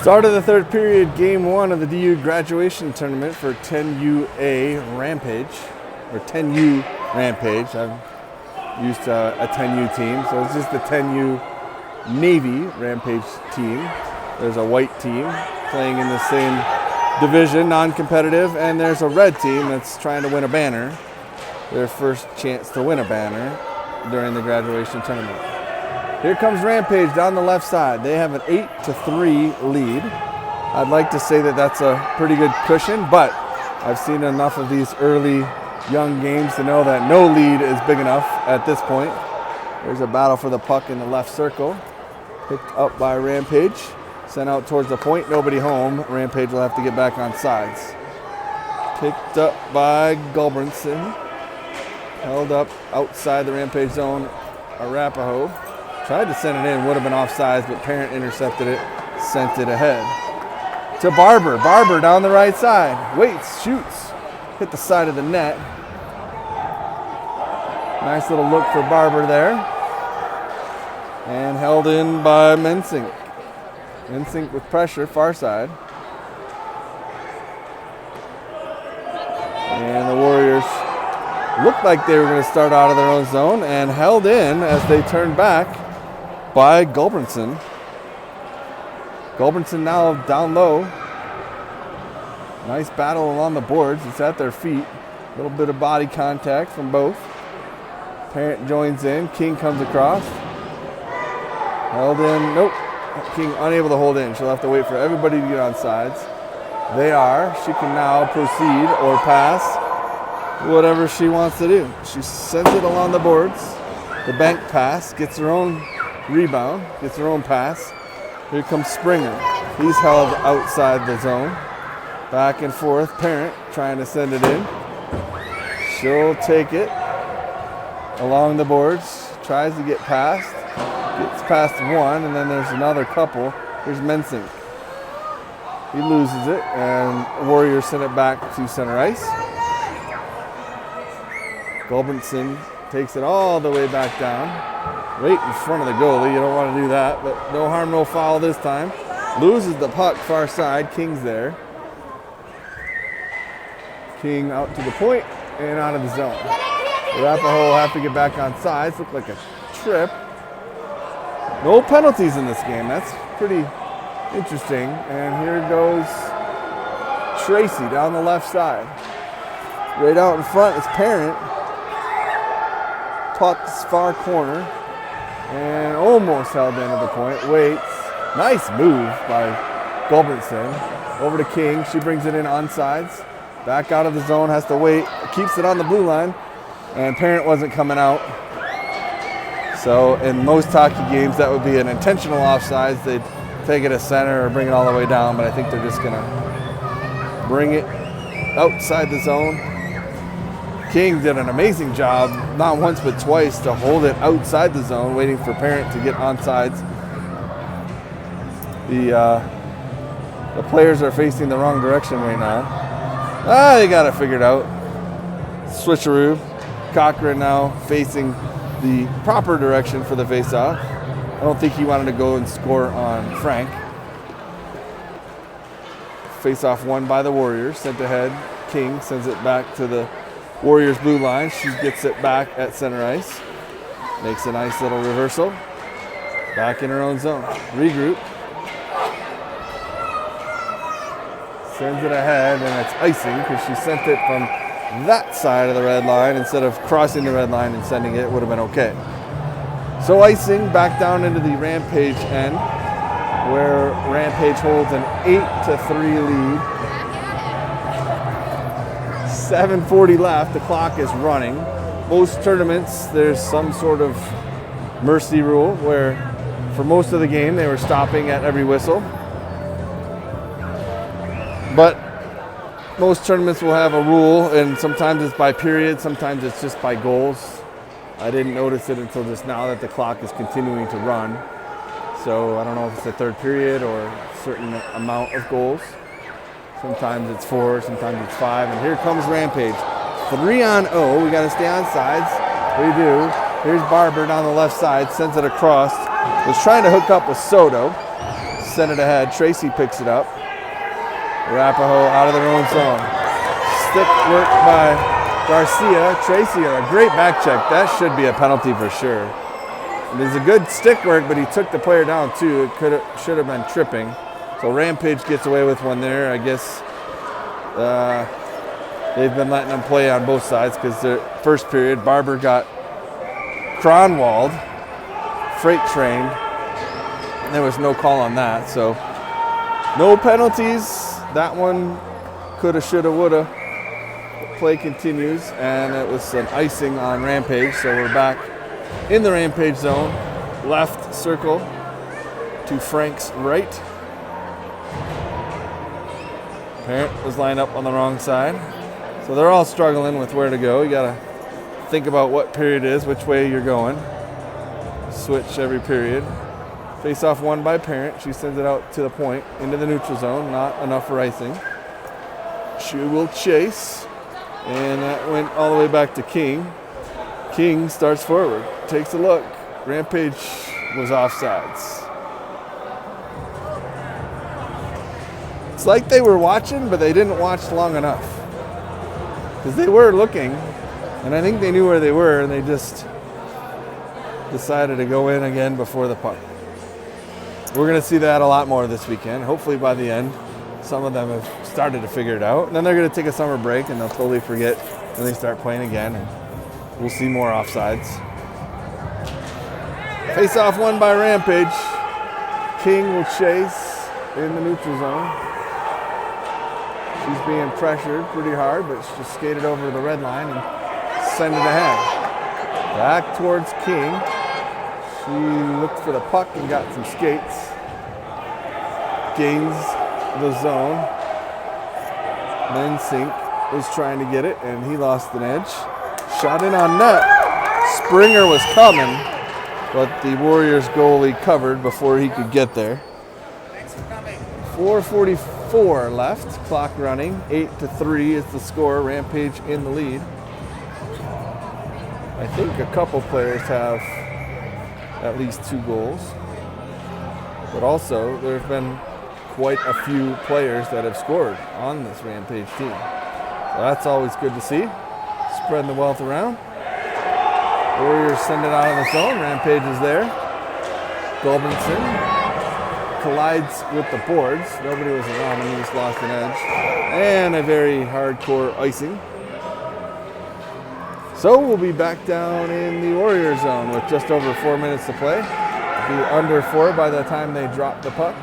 Start of the third period, game one of the DU graduation tournament for 10UA Rampage, or 10U Rampage. I'm used to a 10U team, so it's just the 10U Navy Rampage team. There's a white team playing in the same division, non-competitive, and there's a red team that's trying to win a banner, their first chance to win a banner during the graduation tournament. Here comes Rampage down the left side. They have an 8-3 lead. I'd like to say that that's a pretty good cushion, but I've seen enough of these early young games to know that no lead is big enough at this point. There's a battle for the puck in the left circle. Picked up by Rampage. Sent out towards the point, nobody home. Rampage will have to get back on sides. Picked up by Gulbranson. Held up outside the Rampage zone. Arapahoe tried to send it in, would have been offsides, but Parent intercepted it, sent it ahead. To Barber. Barber down the right side. Waits, shoots. Hit the side of the net. Nice little look for Barber there. And held in by Mensink. Mensink with pressure, far side. And the Warriors looked like they were going to start out of their own zone and held in as they turned back by Gulbranson. Gulbranson now down low. Nice battle along the boards. It's at their feet. A little bit of body contact from both. Parent joins in. King comes across. Held in. Nope. King unable to hold in. She'll have to wait for everybody to get on sides. They are. She can now proceed or pass. Whatever she wants to do. She sends it along the boards. The bank pass. Gets her own rebound. Gets her own pass. Here comes Springer. He's held outside the zone. Back and forth. Parent trying to send it in. She'll take it along the boards. Tries to get past. Gets past one, and then there's another couple. Here's Mensink. He loses it, and Warriors send it back to center ice. Gulbranson takes it all the way back down. Right in front of the goalie. You don't want to do that, but no harm, no foul this time. Loses the puck far side. King's there. King out to the point and out of the zone. Arapahoe will have to get back on sides. Looked like a trip. No penalties in this game. That's pretty interesting. And here goes Tracy down the left side. Right out in front is Parent. Puck's far corner. And almost held into the point. Waits. Nice move by Gulbranson. Over to King. She brings it in on sides. Back out of the zone. Has to wait. Keeps it on the blue line. And Parent wasn't coming out. So in most hockey games, that would be an intentional offsides. They'd take it to center or bring it all the way down, but I think they're just gonna bring it outside the zone. King did an amazing job, not once but twice, to hold it outside the zone, waiting for Parent to get on sides. The players are facing the wrong direction right now. They got it figured out. Switcheroo. Cochran now facing the proper direction for the face-off. I don't think he wanted to go and score on Frank. Face-off won by the Warriors. Sent ahead. King sends it back to the Warriors blue line. She gets it back at center ice. Makes a nice little reversal. Back in her own zone. Regroup. Sends it ahead, and it's icing because she sent it from that side of the red line instead of crossing the red line and sending it. Would have been okay. So icing back down into the Rampage end, where Rampage holds an 8-3 lead. 7:40 left. The clock is running. Most tournaments, there's some sort of mercy rule where for most of the game they were stopping at every whistle. But most tournaments will have a rule, and sometimes it's by period, sometimes it's just by goals. I didn't notice it until just now that the clock is continuing to run. So I don't know if it's the third period or a certain amount of goals. Sometimes it's 4, sometimes it's 5. And here comes Rampage. 3-on-0. We got to stay on sides. We do. Here's Barber down the left side, sends it across. Was trying to hook up with Soto. send it ahead. Tracy picks it up. Arapahoe out of their own zone. Stick work by Garcia. Tracy, a great back check. That should be a penalty for sure. There's a good stick work, but he took the player down too. It should have been tripping. So Rampage gets away with one there. I guess they've been letting them play on both sides because the first period, Barber got Cronwalled, freight trained. And there was no call on that. So no penalties. That one coulda, shoulda, woulda. Play continues, and it was an icing on Rampage. So we're back in the Rampage zone. Left circle to Frank's right. Parent was lined up on the wrong side. So they're all struggling with where to go. You gotta think about what period it is, which way you're going. Switch every period. Face off won by Parent. She sends it out to the point into the neutral zone. Not enough for icing. She will chase. And that went all the way back to King. King starts forward. Takes a look. Rampage was offsides. It's like they were watching, but they didn't watch long enough. Because they were looking. And I think they knew where they were. And they just decided to go in again before the puck. We're going to see that a lot more this weekend. Hopefully by the end, some of them have started to figure it out. And then they're going to take a summer break and they'll totally forget when they start playing again. And we'll see more offsides. Face off won by Rampage. King will chase in the neutral zone. She's being pressured pretty hard, but she just skated over the red line and sent it ahead. Back towards King. She looked for the puck and got some skates. Gains the zone. Then Sink was trying to get it, and he lost an edge. Shot in on net. Springer was coming, but the Warriors goalie covered before he could get there. 4:44 left, clock running. 8-3 is the score. Rampage in the lead. I think a couple players have at least 2 goals. But also, there have been quite a few players that have scored on this Rampage team. So that's always good to see. Spreading the wealth around. Warriors send it out of the zone. Rampage is there. Gulbinson collides with the boards. Nobody was around him. He just lost an edge. And a very hardcore icing. So we'll be back down in the Warrior zone with just over 4 minutes to play. Be under 4 by the time they drop the puck.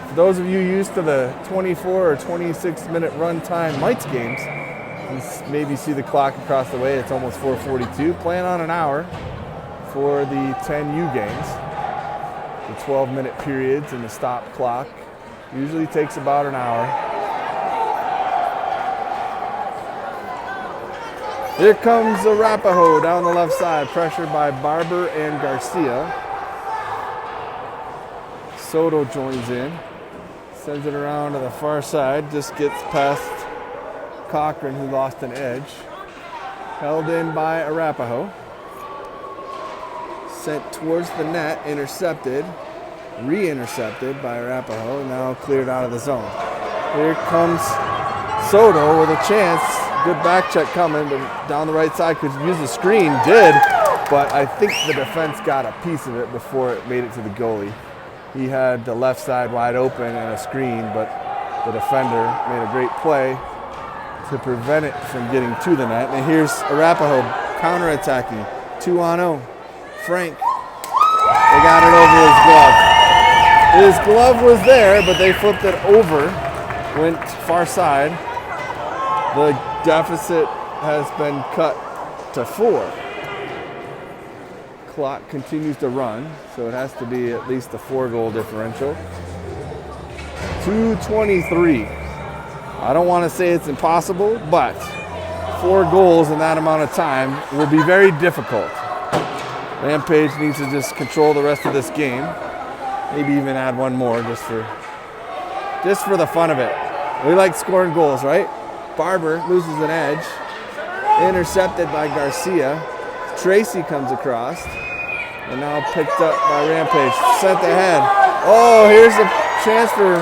For those of you used to the 24 or 26 minute runtime Mites games, you maybe see the clock across the way. It's almost 4:42. Playing on an hour for the 10U games. The 12-minute periods and the stop clock usually takes about an hour. Here comes Arapahoe down the left side, pressured by Barber and Garcia. Soto joins in, sends it around to the far side, just gets past Cochran, who lost an edge. Held in by Arapahoe. Sent towards the net, intercepted. Re-intercepted by Arapahoe, now cleared out of the zone. Here comes Soto with a chance. Good back check coming, but down the right side could use the screen. Did, but I think the defense got a piece of it before it made it to the goalie. He had the left side wide open and a screen, but the defender made a great play to prevent it from getting to the net. And here's Arapahoe counterattacking. 2-on-0. Frank. They got it over his glove. His glove was there, but they flipped it over. Went far side. The deficit has been cut to 4. Clock continues to run, so it has to be at least a 4-goal differential. 2:23. I don't want to say it's impossible, but 4 goals in that amount of time will be very difficult. Rampage needs to just control the rest of this game. Maybe even add one more just for the fun of it. We like scoring goals, right? Barber loses an edge. Intercepted by Garcia. Tracy comes across. And now picked up by Rampage. Sent ahead. Oh, here's a chance for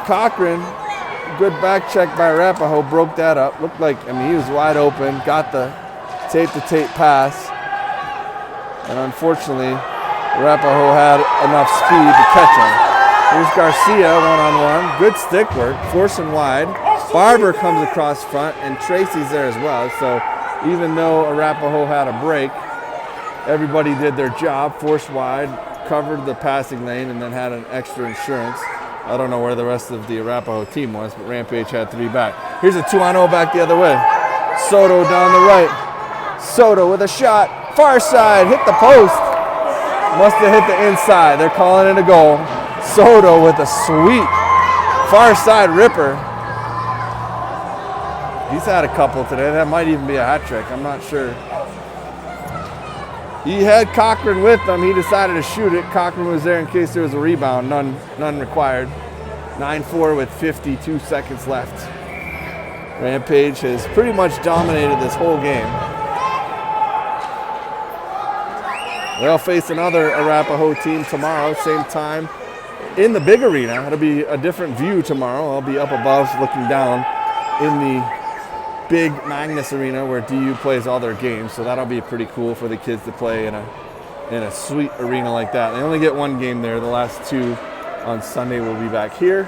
Cochran. Good back check by Arapahoe. Broke that up. Looked like, he was wide open. Got the tape-to-tape pass. And unfortunately, Arapahoe had enough speed to catch him. Here's Garcia one-on-one. Good stick work. Forcing wide. Barber comes across front, and Tracy's there as well. So even though Arapahoe had a break, everybody did their job, forced wide, covered the passing lane, and then had an extra insurance. I don't know where the rest of the Arapahoe team was, but Rampage had 3 back. Here's a 2-on-0 back the other way. Soto down the right. Soto with a shot. Far side, hit the post. Must have hit the inside. They're calling it a goal. Soto with a sweet far side ripper. He's had a couple today. That might even be a hat trick. I'm not sure. He had Cochran with him. He decided to shoot it. Cochran was there in case there was a rebound. None required. 9-4 with 52 seconds left. Rampage has pretty much dominated this whole game. They'll face another Arapahoe team tomorrow, same time, in the big arena. It'll be a different view tomorrow. I'll be up above looking down in the big Magnus Arena where DU plays all their games, so that'll be pretty cool for the kids to play in a sweet arena like that. They only get 1 game there. The last 2 on Sunday will be back here.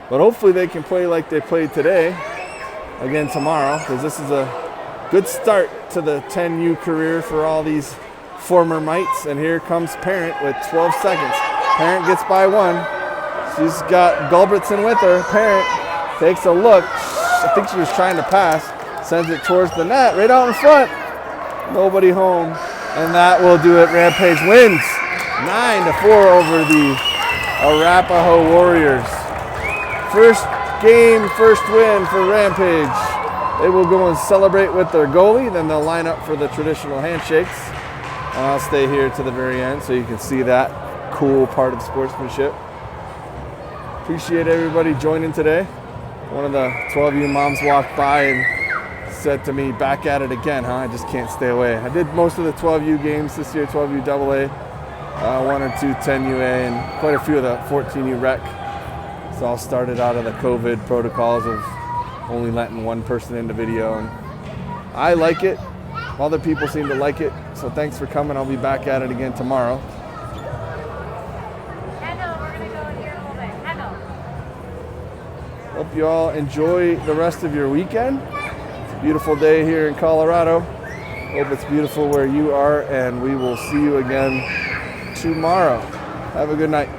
But hopefully they can play like they played today again tomorrow, because this is a good start to the 10U career for all these former mites. And here comes Parent with 12 seconds. Parent gets by 1. She's got Gulbertson with her. Parent takes a look. I think she was trying to pass, sends it towards the net, right out in front. Nobody home, and that will do it. Rampage wins 9-4 over the Arapahoe Warriors. First game, first win for Rampage. They will go and celebrate with their goalie, then they'll line up for the traditional handshakes. And I'll stay here to the very end so you can see that cool part of sportsmanship. Appreciate everybody joining today. One of the 12U moms walked by and said to me, "Back at it again, huh? I just can't stay away." I did most of the 12U games this year, 12U AA, 1 or 2 10UA, and quite a few of the 14U rec. It's all started out of the COVID protocols of only letting 1 person in the video. And I like it. Other people seem to like it. So thanks for coming. I'll be back at it again tomorrow. Hope you all enjoy the rest of your weekend. It's a beautiful day here in Colorado. Hope it's beautiful where you are, and we will see you again tomorrow. Have a good night.